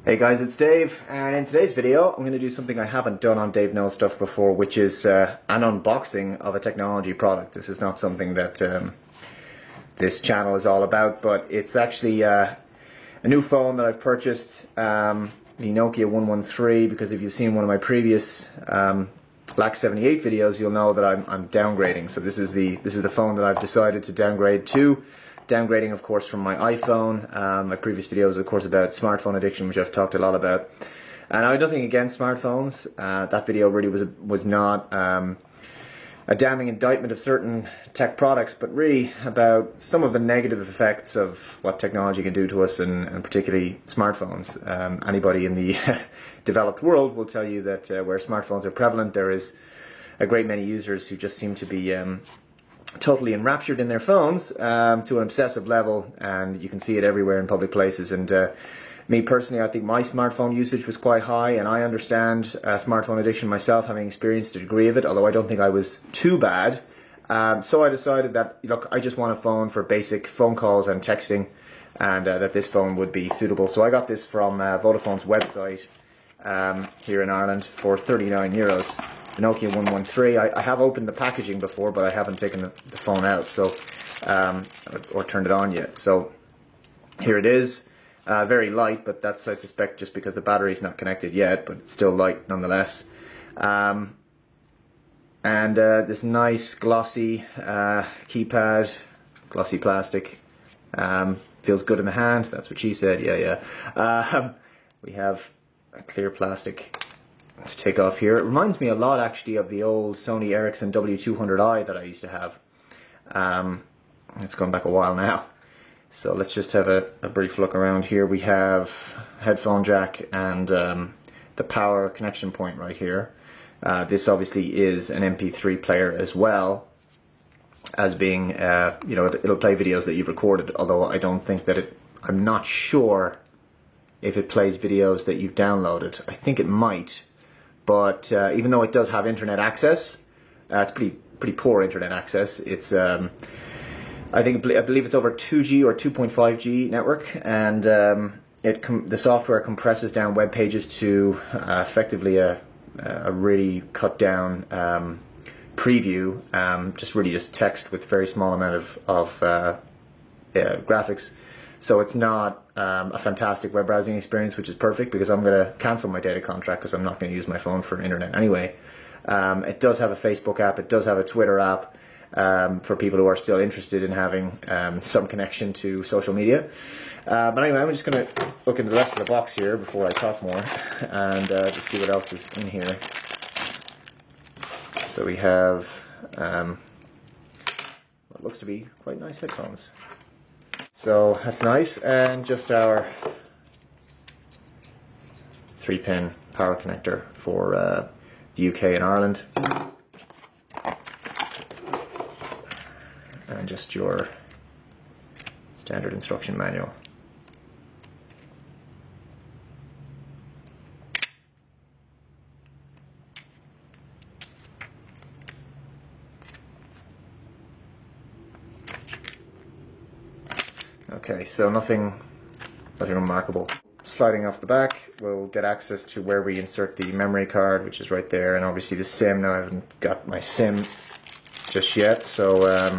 Hey guys, it's Dave, and in today's video I'm going to do something I haven't done on Dave Knows Stuff before, which is an unboxing of a technology product. This is not something that this channel is all about, but it's actually a new phone that I've purchased, the Nokia 113, because if you've seen one of my previous Black 78 videos, you'll know that I'm downgrading. So this is the phone that I've decided to downgrade to. Downgrading, of course, from my iPhone. My previous videos, of course, about smartphone addiction, which I've talked a lot about. And I have nothing against smartphones. That video really was not a damning indictment of certain tech products, but really about some of the negative effects of what technology can do to us, and particularly smartphones. Anybody in the developed world will tell you that where smartphones are prevalent, there is a great many users who just seem to be totally enraptured in their phones to an obsessive level, and you can see it everywhere in public places. And me personally, I think my smartphone usage was quite high, and I understand smartphone addiction myself, having experienced a degree of it, although I don't think I was too bad. So I decided that, look, I just want a phone for basic phone calls and texting, and that this phone would be suitable. So I got this from Vodafone's website here in Ireland for €39. The Nokia 113. I have opened the packaging before, but I haven't taken the phone out, so or turned it on yet. So here it is. Very light, but that's, I suspect, just because the battery's not connected yet, but it's still light nonetheless. And this nice glossy keypad, glossy plastic. Feels good in the hand. That's what she said. Yeah. We have a clear plastic to take off here. It reminds me a lot, actually, of the old Sony Ericsson W200i that I used to have. It's gone back a while now. So let's just have a brief look around here. We have headphone jack and the power connection point right here. This obviously is an MP3 player as well as being, it'll play videos that you've recorded, although I don't think that I'm not sure if it plays videos that you've downloaded. I think it might. But even though it does have internet access, it's pretty poor internet access. It's I believe it's over 2G or 2.5G network, and the software compresses down web pages to effectively a really cut down preview, just text with very small amount of graphics. So it's not a fantastic web browsing experience, which is perfect because I'm going to cancel my data contract because I'm not going to use my phone for internet anyway. It does have a Facebook app, it does have a Twitter app for people who are still interested in having some connection to social media. But anyway, I'm just going to look into the rest of the box here before I talk more, and just see what else is in here. So we have what looks to be quite nice headphones. So that's nice, and just our 3-pin power connector for the UK and Ireland, and just your standard instruction manual. Okay, so nothing remarkable. Sliding off the back, we'll get access to where we insert the memory card, which is right there, and obviously the SIM. Now I haven't got my SIM just yet, so I'll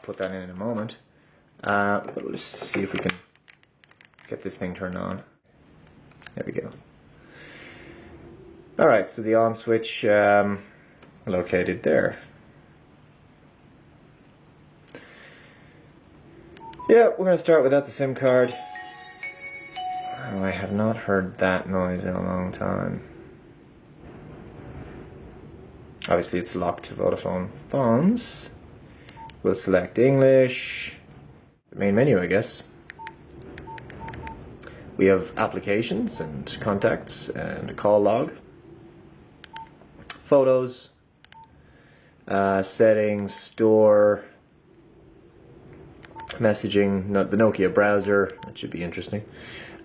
put that in a moment. But let's see if we can get this thing turned on. There we go. Alright, so the on switch located there. Yeah, we're going to start without the SIM card. Oh, I have not heard that noise in a long time. Obviously it's locked to Vodafone phones. We'll select English. The main menu, I guess. We have applications and contacts and a call log. Photos. Settings, store. Messaging, the Nokia browser, that should be interesting,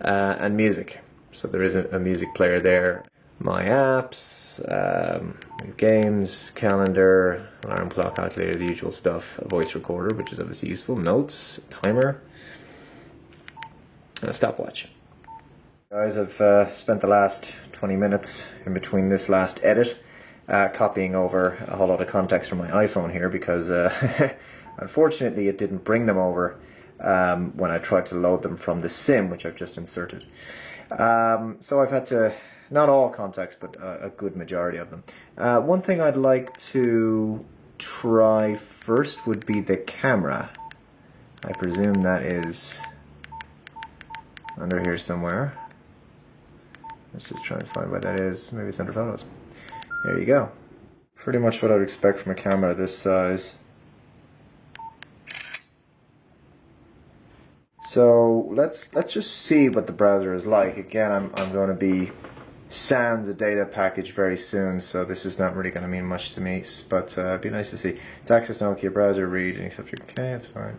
and music. So there is a music player there. My apps, games, calendar, alarm clock, calculator, the usual stuff. A voice recorder, which is obviously useful. Notes, timer, and a stopwatch. Guys, I've spent the last 20 minutes in between this last edit copying over a whole lot of context from my iPhone here because unfortunately it didn't bring them over when I tried to load them from the SIM, which I've just inserted. So I've had to, not all context, but a good majority of them. One thing I'd like to try first would be the camera. I presume that is under here somewhere. Let's just try and find where that is. Maybe it's under photos. There you go. Pretty much what I would expect from a camera this size. So let's just see what the browser is like. Again, I'm going to be sans a data package very soon, so this is not really going to mean much to me. But it'd be nice to see. To access Nokia browser, read and accept your. Okay, that's fine.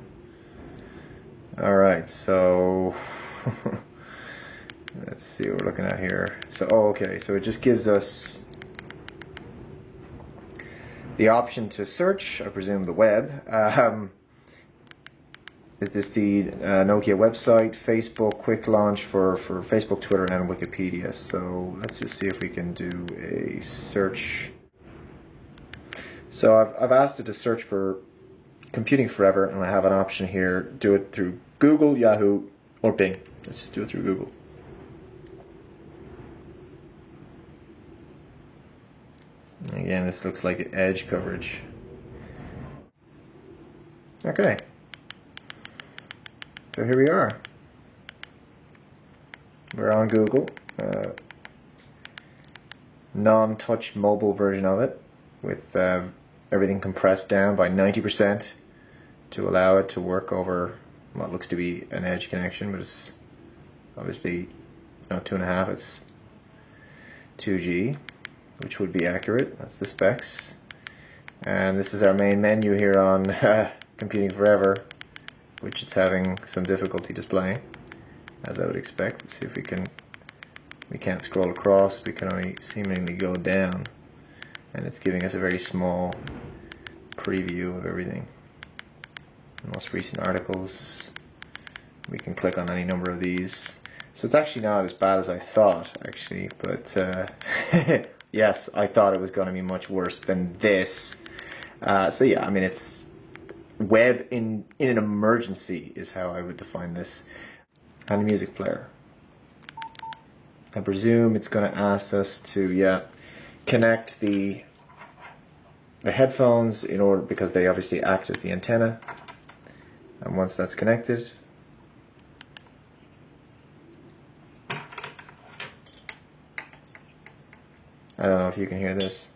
All right, so. Let's see what we're looking at here. So, oh, okay, so it just gives us the option to search, I presume the web. Is this the Nokia website, Facebook, quick launch for Facebook, Twitter, and Wikipedia. So let's just see if we can do a search. So I've asked it to search for Computing Forever, and I have an option here. Do it through Google, Yahoo, or Bing. Let's just do it through Google. Again, this looks like edge coverage. Okay. So here we are. We're on Google. Non-touch mobile version of it with everything compressed down by 90% to allow it to work over what looks to be an edge connection, but it's obviously it's not 2.5, it's 2G. Which would be accurate. That's the specs. And this is our main menu here on Computing Forever, which it's having some difficulty displaying, as I would expect. Let's see if we can't scroll across, we can only seemingly go down. And it's giving us a very small preview of everything. The most recent articles, we can click on any number of these. So it's actually not as bad as I thought, actually, but yes, I thought it was going to be much worse than this. So yeah, I mean, it's web in an emergency is how I would define this. And a music player. I presume it's going to ask us to connect the headphones in order, because they obviously act as the antenna. And once that's connected, I don't know if you can hear this.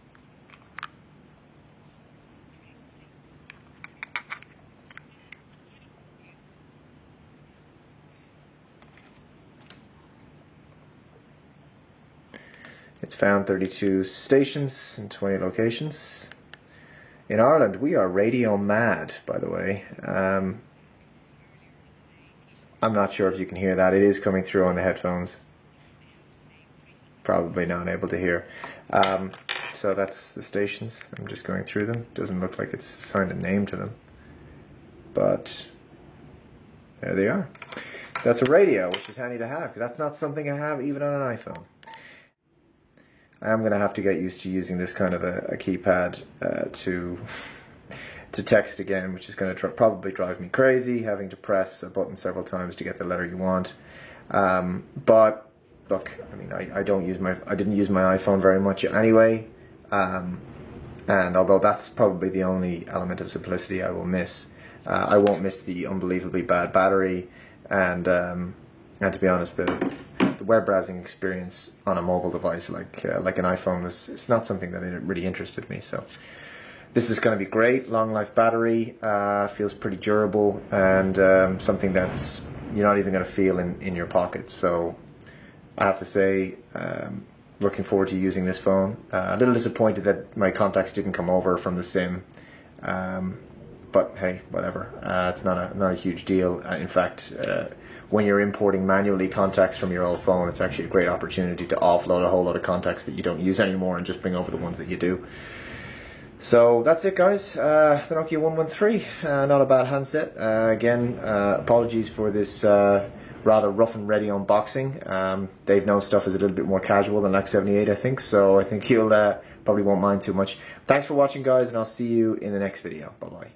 It's found 32 stations in 20 locations. In Ireland, we are radio mad, by the way. I'm not sure if you can hear that. It is coming through on the headphones. Probably not able to hear. So that's the stations. I'm just going through them. Doesn't look like it's assigned a name to them. But there they are. That's a radio, which is handy to have, because that's not something I have even on an iPhone. I am going to have to get used to using this kind of a keypad to text again, which is going to probably drive me crazy, having to press a button several times to get the letter you want. But look, I mean, I didn't use my iPhone very much anyway, and although that's probably the only element of simplicity I will miss, I won't miss the unbelievably bad battery, and to be honest, the web browsing experience on a mobile device like an iPhone it's not something that really interested me. So this is going to be great. Long life battery, feels pretty durable, and something that's you're not even going to feel in your pocket. So I have to say, looking forward to using this phone. A little disappointed that my contacts didn't come over from the SIM, but hey, whatever. It's not a huge deal. In fact, when you're importing manually contacts from your old phone, it's actually a great opportunity to offload a whole lot of contacts that you don't use anymore and just bring over the ones that you do. So that's it, guys. The Nokia 113, not a bad handset. Again, apologies for this rather rough and ready unboxing. Dave knows stuff is a little bit more casual than X78, I think, so I think you'll probably won't mind too much. Thanks for watching, guys, and I'll see you in the next video. Bye bye.